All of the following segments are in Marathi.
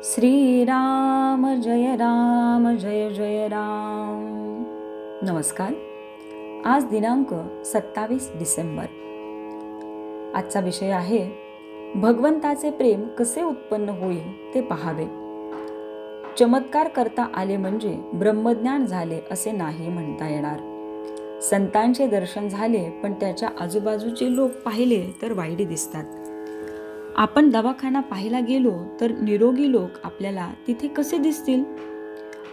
श्रीराम जय राम जय जय राम. नमस्कार. आज दिनांक 27 डिसेंबर. आजचा विषय आहे भगवंताचे प्रेम कसे उत्पन्न होईल ते पाहावे. चमत्कार करता आले म्हणजे ब्रह्मज्ञान झाले असे नाही म्हणता येणार. संतांचे दर्शन झाले पण त्याच्या आजूबाजूचे लोक पाहिले तर वाईट दिसतात. आपण दवाखाना पाहायला गेलो तर निरोगी लोक आपल्याला तिथे कसे दिसतील?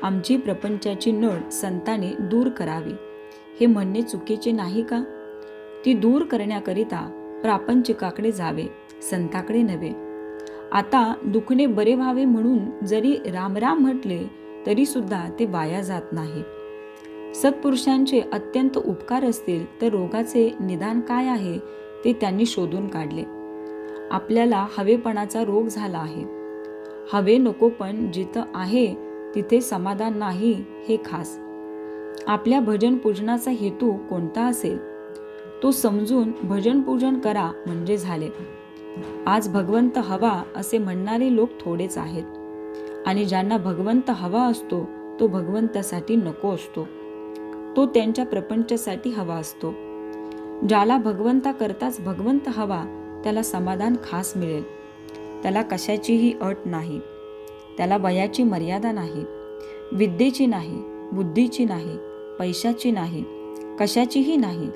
आमची प्रपंचाची नड संतांनी दूर करावी हे म्हणणे चुकीचे नाही का? ती दूर करण्याकरिता प्रापंचिकाकडे जावे, संताकडे नव्हे. आता दुखणे बरे व्हावे म्हणून जरी रामराम म्हटले तरी सुद्धा ते वाया जात नाही. सत्पुरुषांचे अत्यंत उपकार असतील तर रोगाचे निदान काय आहे ते त्यांनी शोधून काढले. आपल्याला हवेपणाचा रोग झाला आहे. हवे नको पण जिथं आहे तिथे समाधान नाही हे खास. आपल्या भजन पूजनाचा हेतू कोणता असेल तो समजून भजन पूजन करा म्हणजे झाले. आज भगवंत हवा असे म्हणणारे लोक थोडेच आहेत आणि ज्यांना भगवंत हवा असतो तो भगवंतासाठी नको असतो. तो त्यांच्या प्रपंचासाठी हवा असतो. ज्याला भगवंता करताच भगवंत हवा त्याला समाधान खास मिळेल. त्याला कशाचीही अट नाही. त्याला वयाची मर्यादा नाही, विद्येची नाही, बुद्धीची नाही, पैशाची नाही, कशाचीही नाही.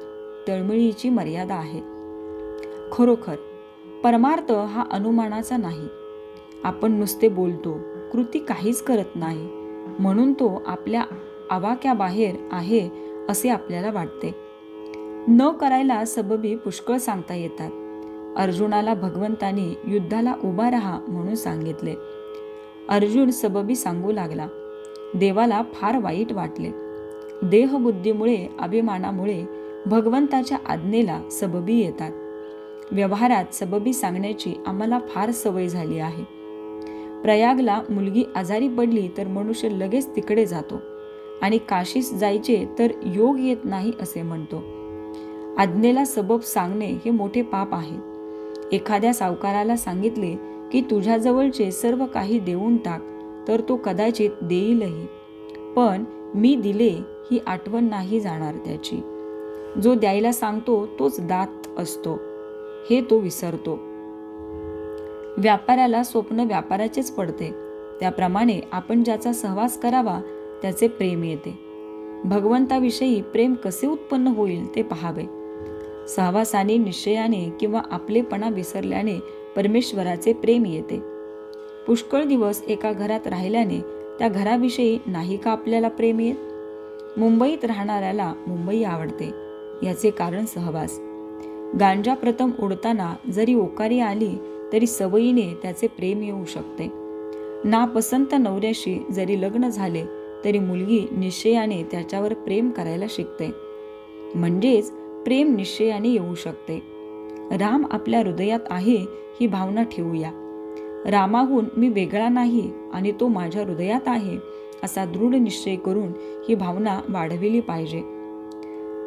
तळमळीची मर्यादा आहे. खरोखर परमार्थ हा अनुमानाचा नाही. आपण नुसते बोलतो, कृती काहीच करत नाही म्हणून तो आपल्या आवाक्याबाहेर आहे असे आपल्याला वाटते. न करायला सबबी पुष्कळ सांगता येतात. अर्जुनाला भगवंतानी युद्धाला उभा राहा म्हणून सांगितले. अर्जुन सबबी सांगू लागला. देवाला फार वाईट वाटले. देहबुद्धीमुळे, अभिमानामुळे भगवंताच्या आज्ञेला सबबी येतात. व्यवहारात सबबी सांगण्याची आम्हाला फार सवय झाली आहे. प्रयागला मुलगी आजारी पडली तर मनुष्य लगेच तिकडे जातो आणि काशीस जायचे तर योग येत नाही असे म्हणतो. आज्ञेला सबब सांगणे हे मोठे पाप आहे. एखाद्या सावकाराला सांगितले की तुझ्याजवळचे सर्व काही देऊन टाक तर तो कदाचित देईलही, पण मी दिले ही आठवण नाही जाणार त्याची. जो द्यायला सांगतो तोच दात असतो हे तो विसरतो. व्यापाऱ्याला स्वप्न व्यापाराचेच पडते. त्याप्रमाणे आपण ज्याचा सहवास करावा त्याचे प्रेम येते. भगवंताविषयी प्रेम कसे उत्पन्न होईल ते पाहावे. सहवासाने, निश्चयाने किंवा आपलेपणा विसरल्याने परमेश्वराचे प्रेम येते. पुष्कळ दिवस एका घरात राहिल्याने त्या घराविषयी नाही का आपल्याला प्रेम येत? मुंबईत राहणाऱ्याला मुंबई आवडते. याचे कारण सहवास. गांजा प्रथम उडताना जरी ओकारी आली तरी सवयीने त्याचे प्रेम येऊ शकते. नापसंत नवऱ्याशी जरी लग्न झाले तरी मुलगी निश्चयाने त्याच्यावर प्रेम करायला शिकते. म्हणजेच प्रेम निश्चयाने येऊ शकते. राम आपल्या हृदयात आहे ही भावना ठेवूया. रामाहून मी वेगळा नाही आणि तो माझ्या हृदयात आहे असा दृढ निश्चय करून ही भावना वाढविली पाहिजे.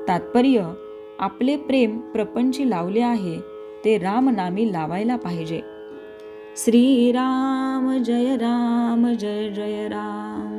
तात्पर्य, आपले प्रेम प्रपंची लावले आहे ते रामनामी लावायला पाहिजे. श्रीराम जय राम जय जय राम.